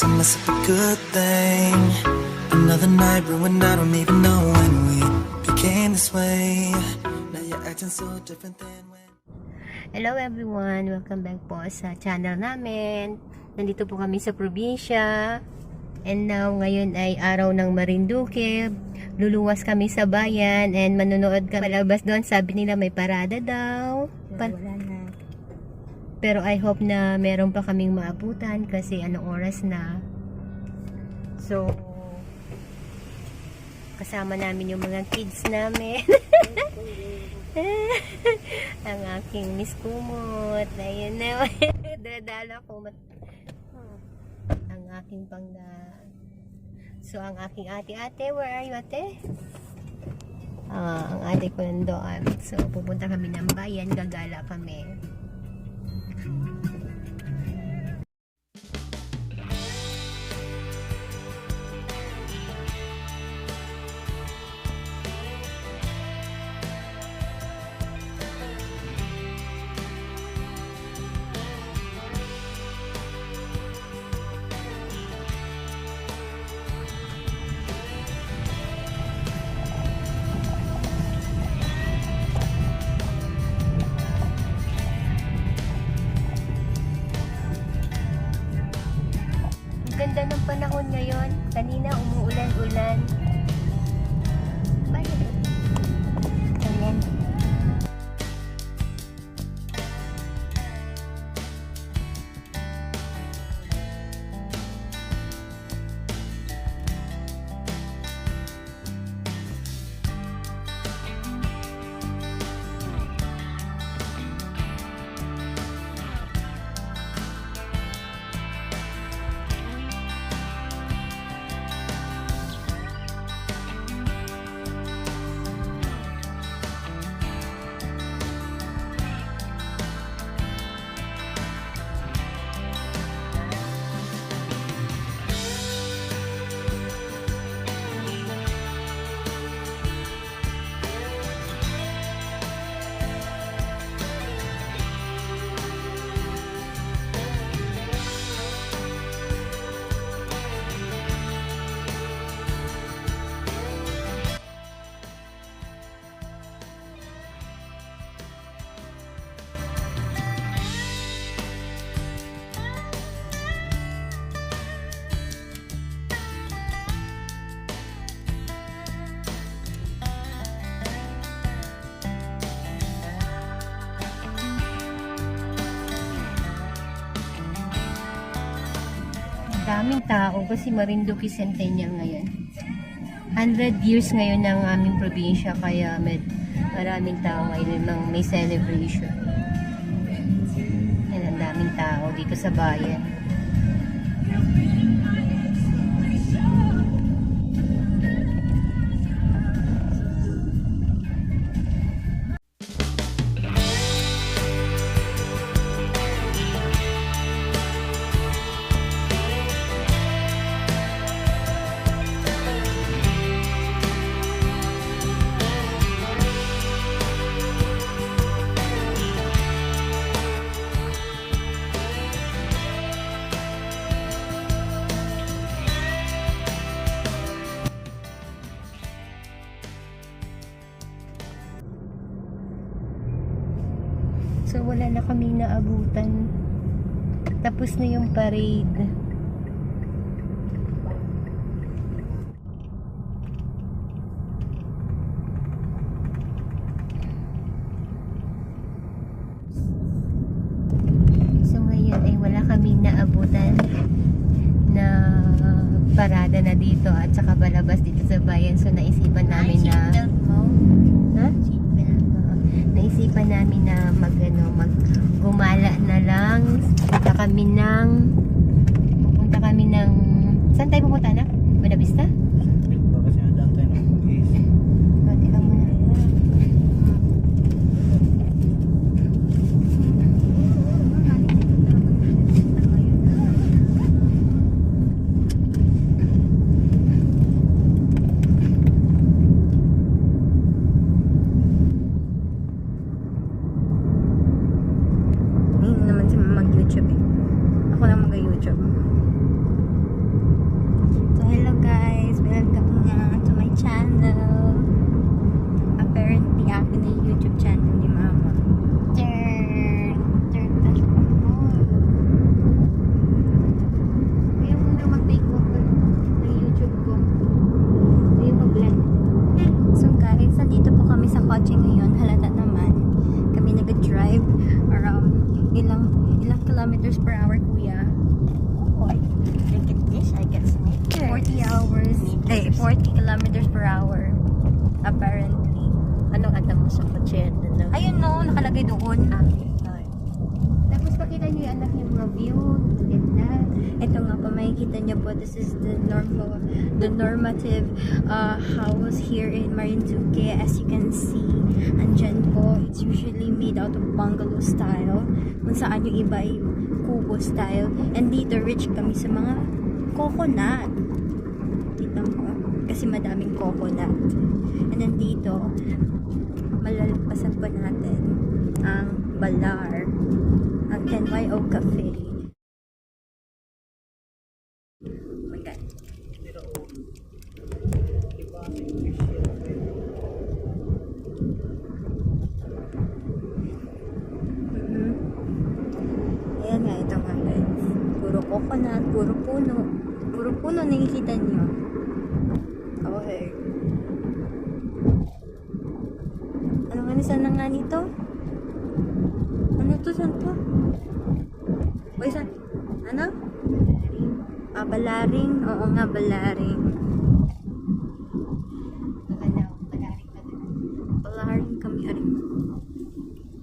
a mess up a good thing. Another night ruined, I don't even know when we became this way. Now you're acting so different than when. Hello everyone! Welcome back po sa channel namin. Nandito po kami sa probinsya. And now, ngayon ay araw ng Marinduque. Luluwas kami sa bayan and manonood kami palabas doon. Sabi nila may parada daw. Wala na. Pero I hope na meron pa kaming maabutan kasi anong oras na. So, kasama namin yung mga kids namin. Ang aking Miss Kumot. Ayun na. Dadala ko. Ang aking pangga. So, ang aking ate. Where are you, ate? Ang ate ko nandoon. So, pupunta kami ng bayan. Gagala kami. Ganda ng panahon ngayon. Kanina umuulan-ulan. Bakit? Ayan. Daming tao kasi Marinduque Centennial ngayon. 100 years ngayon ng aming probinsya kaya maraming tao ngayon ng may celebration. Yan, ang daming tao dito sa bayan. So wala na kaming naabutan. Tapos na yung parade. So ngayon ay wala kaming naabutan na parada na dito at saka palabas dito sa bayan. So naisipan namin na naisipan namin na gumala na lang. Pupunta kami ng saan tayo pupunta na? Buena Vista? Kasi nadaan tayo ng mag-is. Pati ka muna. Hindi naman siya mag-YouTube eh. Ako lang mag-YouTube. kilometers per hour, kuya. Oh, look at this. I got sneakers. 40 hours. 40 kilometers per hour. Apparently. Anong alam mo sa kotse? Ano? Ayun no, nakalagay doon. Tapos pakita niyo yung anak niyo mga view. Ganda. Ito nga po, makikita niyo po, this is the normative house here in Marinduque. As you can see, andyan po, it's usually made out of bungalow style. Kung saan yung iba ay kubo style. And dito, rich kami sa mga coconut. Kita mo, kasi madaming coconut. And then dito, malalampasan po natin ang Balar, ang NYO Cafe. Oh my God. Ayan nga, ito nga guys. Puro coconut, puro puno. Puro puno, nakikita niyo. Okay. Ano nga ni sana nga nito? Ano to? Saan to? Uy, saan? Ano? Ah, Balaring. Oo nga, Balaring. Maganda. Malarik na din. Balaring kami aring.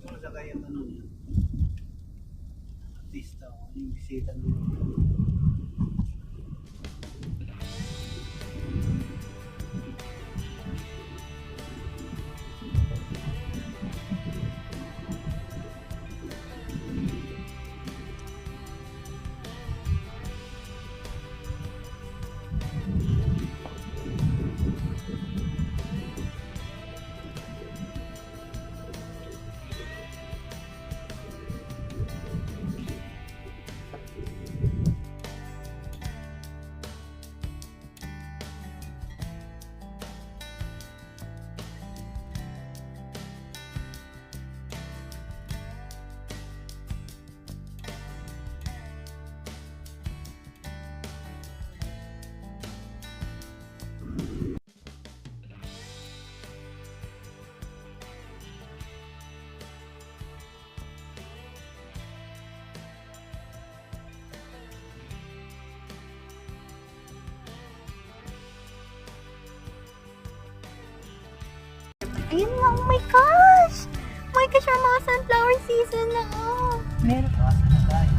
Kung sa kayo ano niya, artista o yung bisita nyo. Ayun nga, oh my gosh! Oh my gosh, ang mga sunflower season na oh! Meron. Basta na tayo.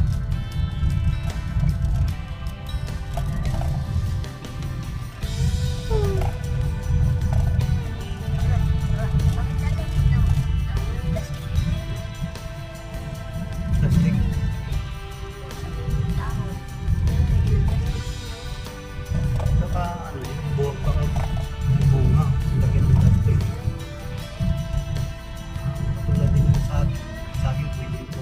Plastic. Saka ano yung buwag pa kayo. Yung bunga. Lagyan ng plastic. Tulad din sa akin pwede ito.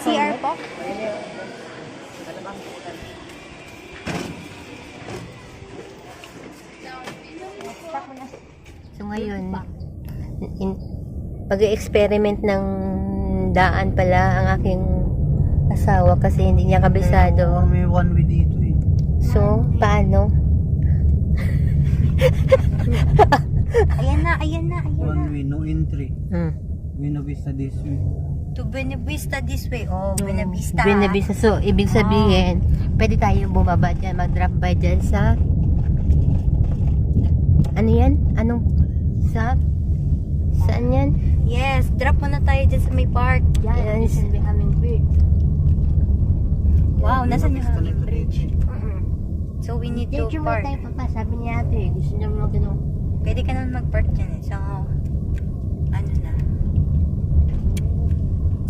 CR po? So ngayon, pag-experiment ng daan pala ang aking asawa kasi hindi niya kabisado. May one way dito eh. So, paano? Ayan na, ayan na, ayan na. One way, no entry. Buena Vista this way. To Buena Vista this way. Oh, Buena Vista. Buena Vista. So, ibig sabihin, pwede tayo bumaba dyan, mag-drop by dyan sa ano yan? Anong sa saan yan? Yes, drop muna tayo dyan sa may park. Yan, sa aming bridge. Wow, nasan yung Vista Hanging na Bridge? So, we need to Picture mo park. tayo papa, sabi niya ate, gusto niya mo gano'n. Pwede ka naman mag-park dyan eh. So, ano na.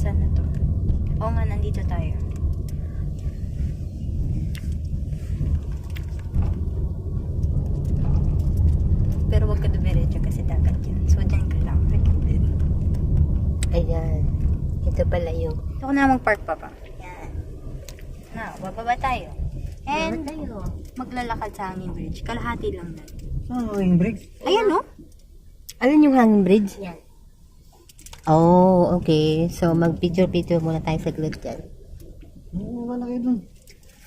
Saan na to? Oo nga, nandito tayo. Pero wag ka dumiretso kasi dagat yan. So, dyan ka lang. Ayan. Ito pala yung Ito ko na mag-park pa pa. Yan. Na, bababa tayo. And, tayo. maglalakad sa Hanging Bridge. Kalahati lang na. Saan ang wing bridge? Ayan, no? Alin yung hanging bridge? Yan. Oh, okay. So, mag-picture-picture muna tayo sa grid dyan. Wala kayo dun.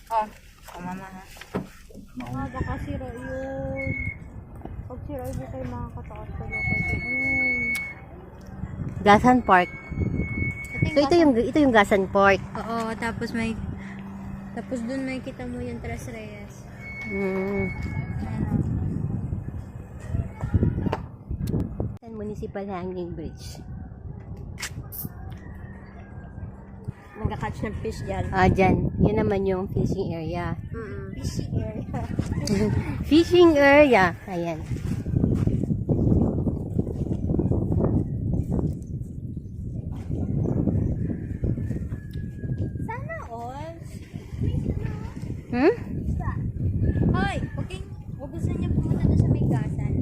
Oh, mama ha. Baka sira yun. Pag sira yun, kayo makakataas sa local. Gasan Park. So ito yung Gasan Park. Oo, tapos dun may kita mo yung Tres Reyes. San Municipal Hanging Bridge. Nagka-catch ng fish dyan. Dyan. Yun naman yung fishing area. Fishing area. Fishing area. Ayan. Sana all. Hmm? Hoy, okay. Huwag gusto niya pumunta doon sa Maygasan.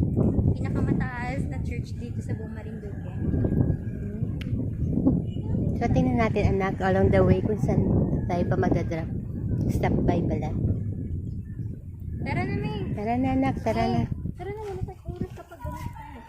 Pinakamataas na church dito sa buong Marinduque. So, tingnan natin anak along the way kung saan tayo pa magdadrop. Stop by pala. Tara na, May. Tara na anak, tara na. Tara na, wala tayong oras kapag ganun tayo.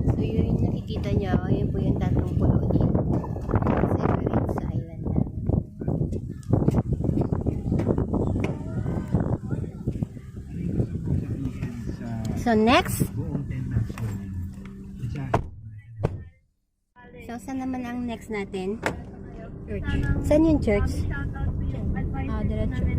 So, yun yung nakikita nyo. Yun po yung tatlong pulo dito. Sa Everett's Island na. So, next. So, saan naman ang next natin? Church. Saan yung church? Diretso.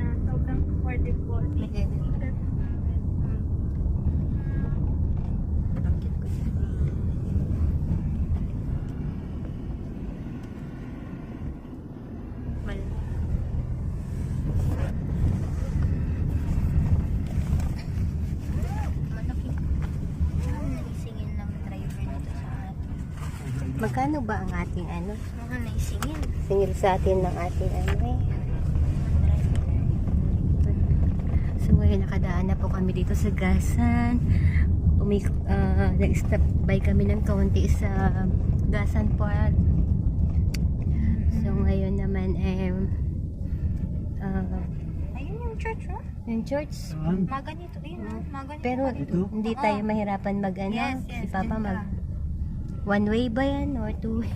Naisingin ng driver nito sa atin. Magkano ba ang ating ano? Mga naisingin. Singil sa atin ng ating ano eh. So ngayon nakadaan na po kami dito sa Gasan. Nag-stop by kami ng kaunti sa Gasan Park. So ngayon naman Ayun yung church, oh. yung church. Mga ganito. Ayun, oh. Mga ganito. Pero Ito? hindi tayo mahirapan mag ano. Yes, Si yes, Papa yun mag ka. one way ba yan or two way?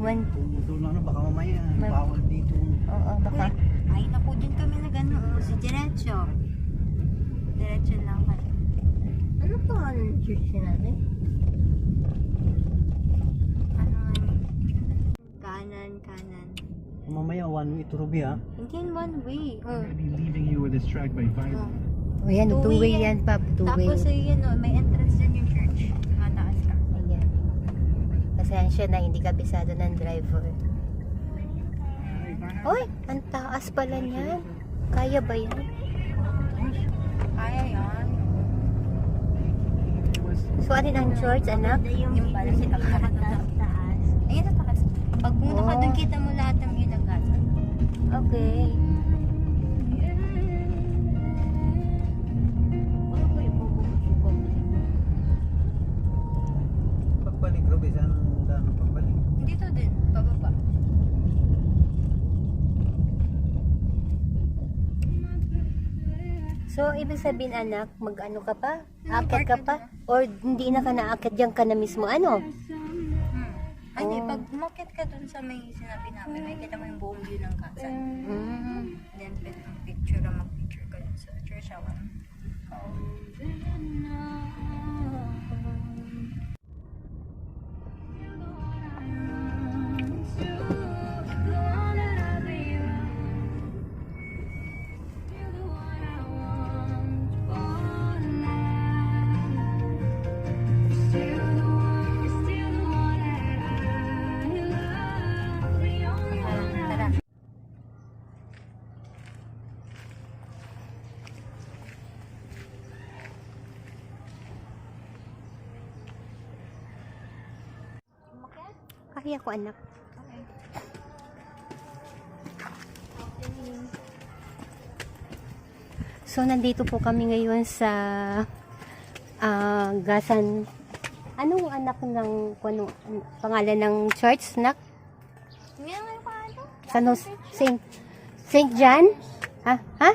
One. Doon lang na, baka mamaya. Bawal dito. Oo, baka. Ay, naku, dyan kami nag-ano, oh. Si Diretso. Diretso lang kami. Ano to ang church natin? Ano nga? Kanan. Mamaya, one way to Ruby, ha? Hindi yan one way. Oh. Maybe leaving you with this track by violence. Oh. O yan, two way yan pa. Two way. Tapos ayun, oh, may entrance dyan yung church. Mataas ka. Ayan. Pasensya na, hindi kabisado ng driver. Uy, ang taas pala niyan. Kaya ba yan? Kaya yan. So, alin ang church, anak? Yung pala si taas. Ayun sa taas. Pag pumunta ka Oh. doon, kita mo lahat ng yun ng Gasan. Okay. Pagbalik, Ruby, saan daan ang pagbalik? Dito din, pababa. So, ibig sabihin, anak, mag-ano ka pa? Aakyat ka pa? Or hindi na ka naakyat, diyan ka na mismo, ano? Ay, di, pag umakyat ka dun sa may sinabi namin, may kita mo yung buong view ng Gasan. Then, pwede kang picture na mag-picture ka dun sa church. Tara. Umakyat? Kaya ko, anak. Okay. So, nandito po kami ngayon sa Gasan. Anong anak ng, pangalan ng church, nak? Hindi na ngayon ka ano? San Jose, Saint John? Ha?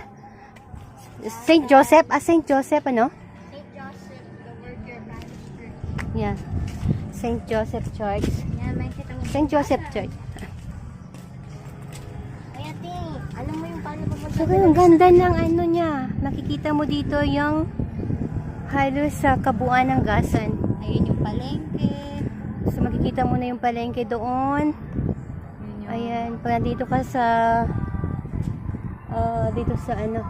St. Joseph? St. Joseph, ano? St. Joseph, the Worker Baptist Church. Yeah. St. Joseph Church. Yan, may kita mo. St. Joseph Church. Ay, ate, alam mo yung paano pupunta? So, ang ganda ng ano niya. Makikita mo dito yung halos sa kabuuan ng Gasan. Ayun yung palengke. So, makikita mo na yung palengke doon. Ayan, pag nandito ka sa dito sa ano.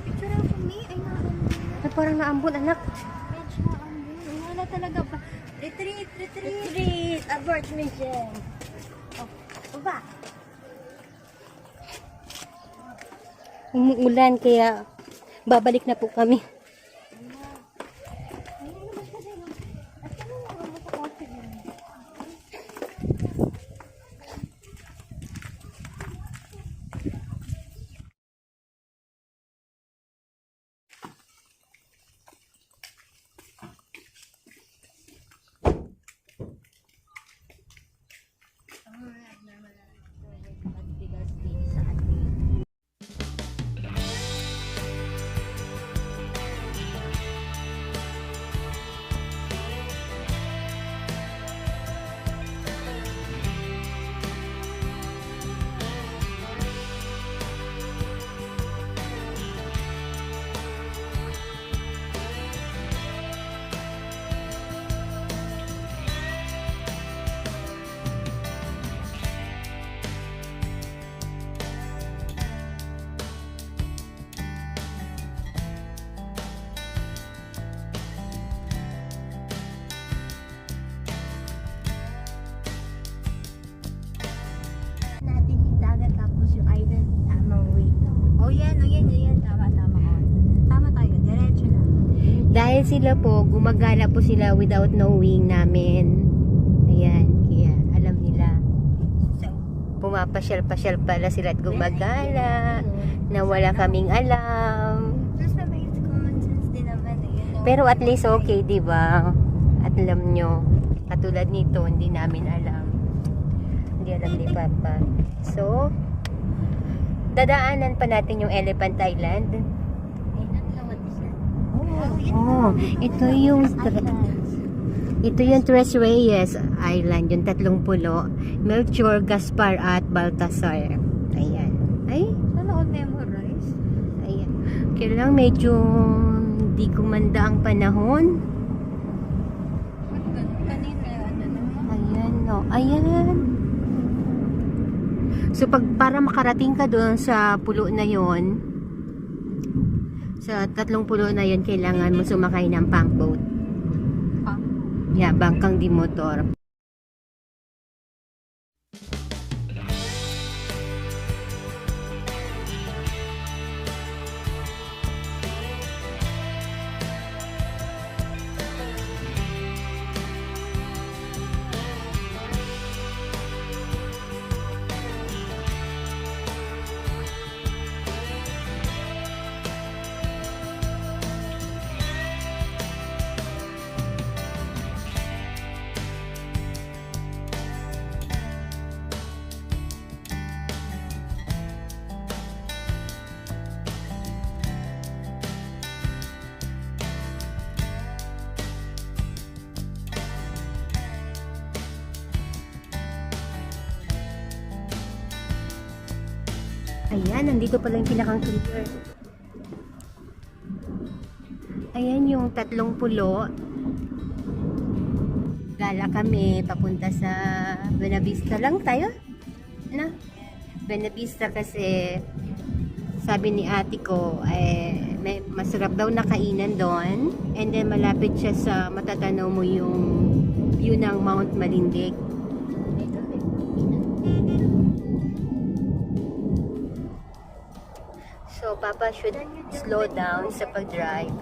Picture ako me, ay naambun. Ay, parang naambon, anak. Medyo naambun. Wala talaga ba? Retreat, retreat. Retreat, abort mission. Oh, baba. Umuulan, kaya babalik na po kami. Natin yung dagat tapos yung island tamang way. Oh yan. Tama. Oh. Tama tayo, diretso na. Dahil sila po, gumagala po sila without knowing namin. Ayan, kaya alam nila. So, Pumapasyal-pasyal pala sila at gumagala na wala kaming alam. plus may common sense din naman eh. You know? Pero at least okay, di ba? At alam nyo, katulad nito, hindi namin alam. Hindi alam ni Papa. So, dadaanan pa natin yung Elephant Island. Oh, ito yung Tres Reyes Island, yung 30. Melchor, Gaspar at Baltasar. Ayan. Ay, Sana all memorize. ayan. Kailang medyo hindi gumanda ang panahon. Kanina, ano naman? Ayan, no. Ayan. So, para makarating ka doon sa pulo na yon, sa 3 pulo na yon, kailangan mo sumakay ng pump boat. Yeah, bangkang di motor. Ayan, nandito pala yung pinakang clear. Ayan yung 3 pulo. Gala kami, papunta sa Buenavista lang tayo. Ano? Buenavista kasi sabi ni ate ko, may masarap daw na kainan doon. And then malapit siya sa matatanaw mo yung view ng Mount Malindig. So, Papa should slow down sa pag-drive.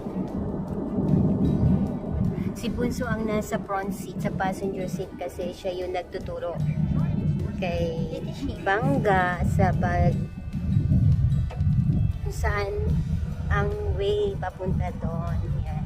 Si Bunso ang nasa front seat, sa passenger seat, kasi siya yung nagtuturo kay Bangga sa saan ang way papunta doon. Yan.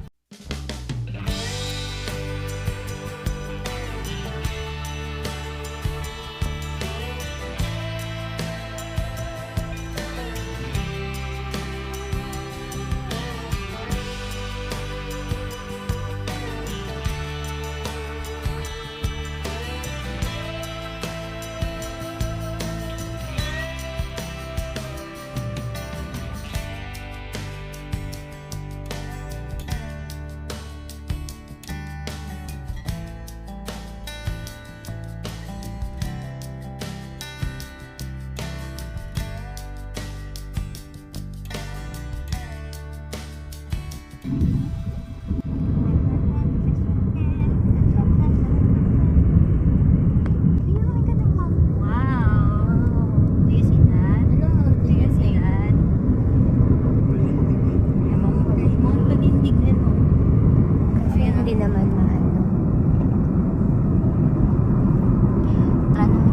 din naman mahal.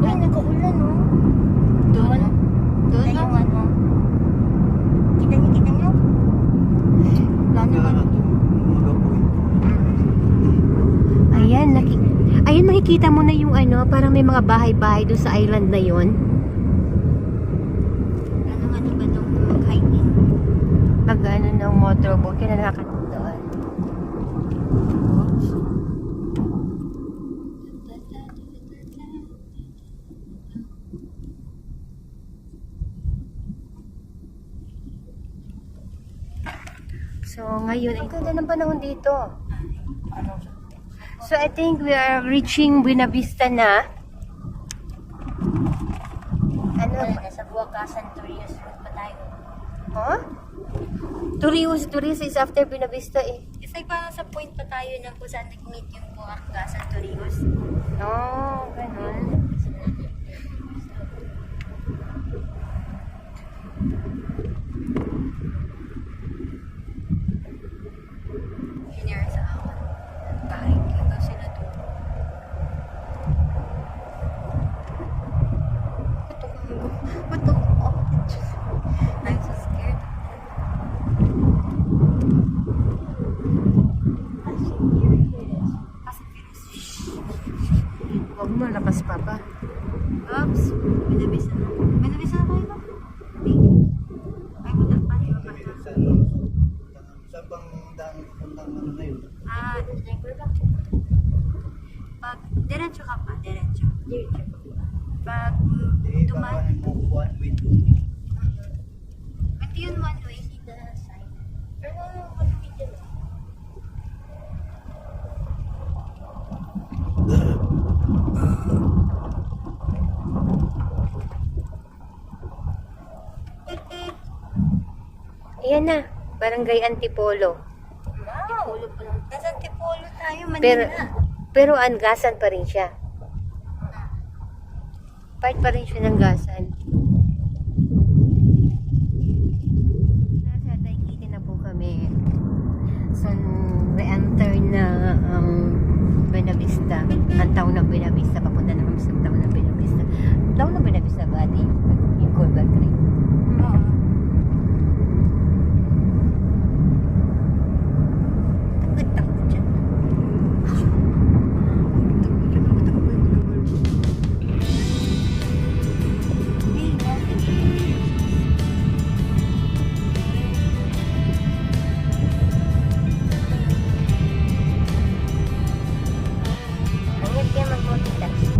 Ay, nag-uulan, no? Doon? Doon, no? Kita niyo? Wala naman. Ayan, ayan, nakikita mo na yung ano, parang may mga bahay-bahay doon sa island na yon. Wala naman iba nung mag-hiking. Mag-ano ng motorboat, kaya nakakatawa doon. So, ngayon, ang ganda ng panahon dito. So, I think we are reaching Buena Vista na. Ano? Nasa Buwakasan, Torrijos Road pa tayo. Huh? Torrijos is after Buena Vista eh. It's like parang sa point pa tayo na kung saan nag-meet yung Buwakasan, Torrijos. Oh, ganun. Engineer sa akin. Nag-hiking daw sila doon. Ba't ako? I'm so scared. Huwag mo, lakas pa ba? Oops, binabisa na. Binabisa na tayo ba? Hindi. Ay, wala pa. Sa pang daan puntang ano na yun. Pag diretso ka pa, diretso. Pag tumal, One way. hindi yun one way. Dito na side. Pero one way dyan. Ayan na, Barangay Antipolo. Wow! Nasa Antipolo tayo, Pero, Manila. pero Angasan pa rin siya. Part pa rin siya ng Gasan. Nasa Taykiti na po kami. So, re-enter na ang Buena Vista. Ang taon ng Buena Vista. Papunta na kami sa taon ng Buena Vista. Taon ng Buena Vista ba? Yung Corba Creek. Oo. Takot dyan. Hey, Ang kaya mag-multitask.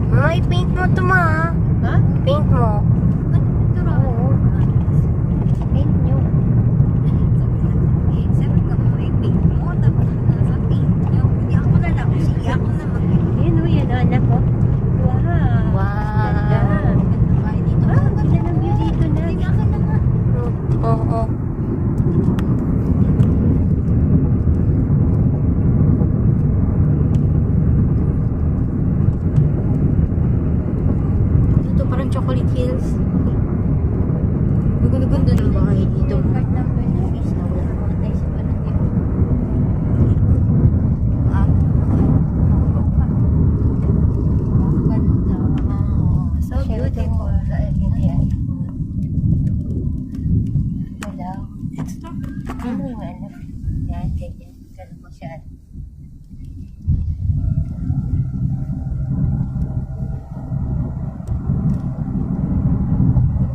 Mama, i-paint mo ito ma. Ha? Paint mo. Oo. Paint nyo. sabi ka mo, may paint mo, tapos nasa paint nyo. Hindi ako na lang. Sige, ako na mag-paint. Yan o, yan o, anak ko. Wow. Ganda. Ay, dito. Ganda ng view dito na. Sige, ako na nga. Oo. Ito parang Chocolate Hills. Ang ganda ng bahay dito. So beautiful. Hello. Ano yung ano? Yan, ganyan. Ganun mo siya.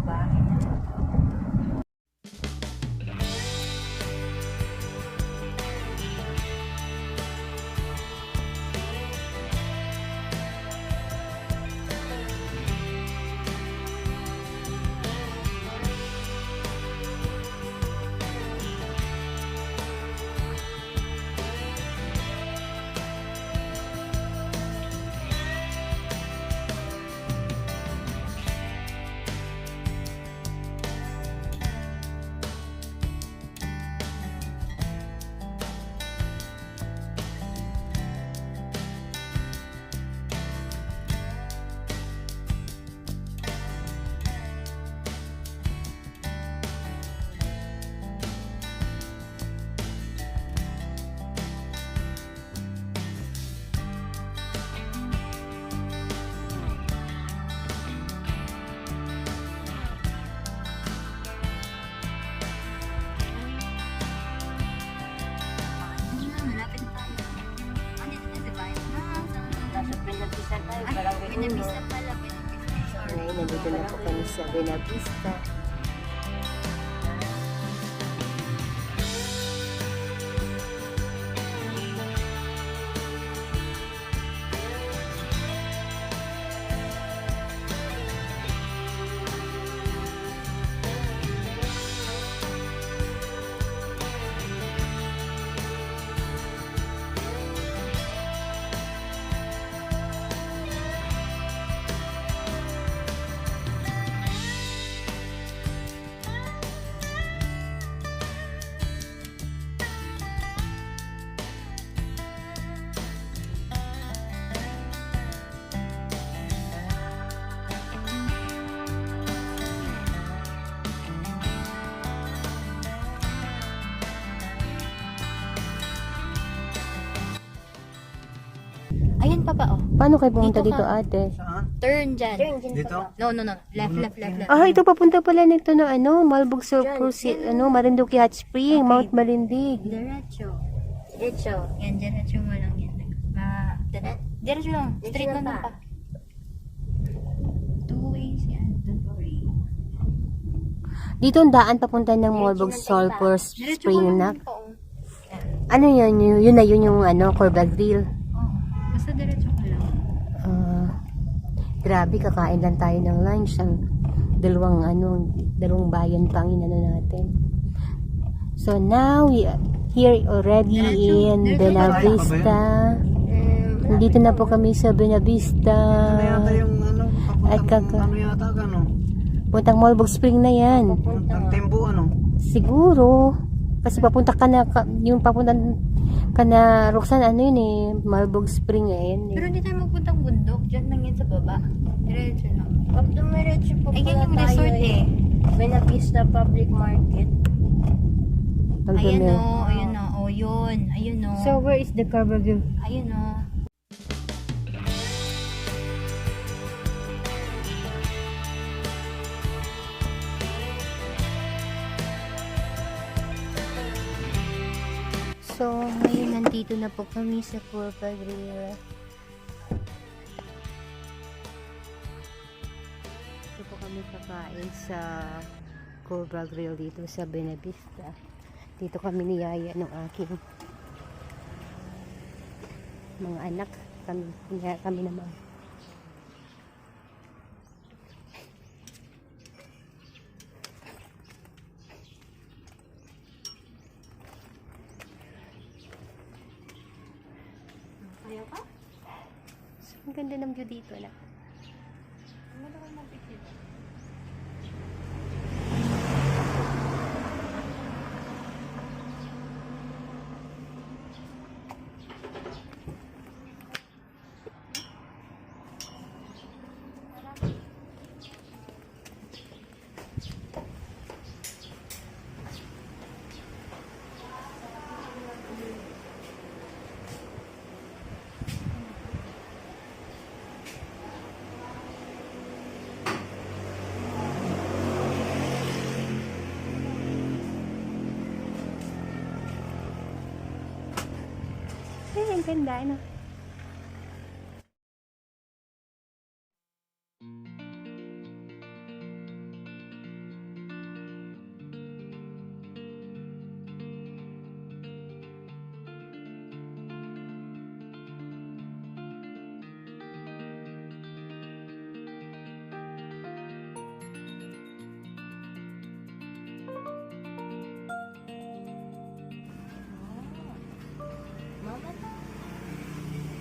Bahay na. Buena Vista pala, Buena Vista. Sorry. Ngayon, nandito na po kami sa Buena Vista. Ayan pa ba, oh. Paano kayo pumunta Dito dito, ka. ate? Saan? Turn dyan. Dito? No. Left. Ah, ito papunta pala nito na Malbog Surfers, Marinduque Hot Spring, Mount Malindig. Diretso. Yan, diretso mo lang yan. Diretso lang. Straight lang pa. 2 ways yan. Don't worry. Dito ang daan papunta ng Malbog Sulphur Diretso Spring lang na. po. Ano yun? Yun na yun yung Corba Grill. Oo. Basta diretso ka lang. Grabe, kakain lang tayo ng lunch. Ang dalawang bayan pang inano natin. So now we are here already in Buena Vista. Dito na po kami sa Buena Vista. Ano yata yung At papuntang ano yata Puntang Malbog Spring na yan. Puntang Tembo Siguro. Kasi papunta ka na, yung papunta ka na, Roxanne, Malbog Spring yan. Pero hindi tayo magpuntang bundok. Diyan lang yan sa baba. Diretso lang. Pag dumiretso po Ay, yan yung pala resort tayo eh. Buena Vista Public Market. Ayan o. Ayun o. O yun. Ayun o. So, where is the Corba Grill? Ayun o. So, ngayon nandito na po kami sa Corba Grill. Dito po kami kakain sa Corba Grill dito sa Buena Vista. Dito kami niyaya ng aking mga anak. Kami naman. So, ang ganda ng view dito na. Ay, ang ganda, ano?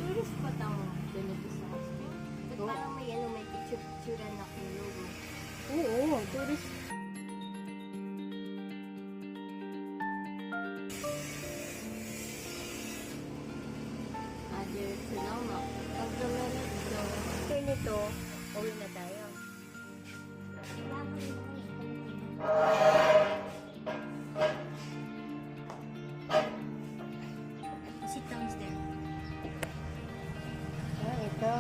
Tourist spot ang Buena Vista Hospital. Ba't parang may picture na logo? Oo, tourist. Diretso lang, no? Pag dumiretso, After nito, uwi na tayo. Sit down there. Ito.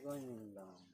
Ganyan lang.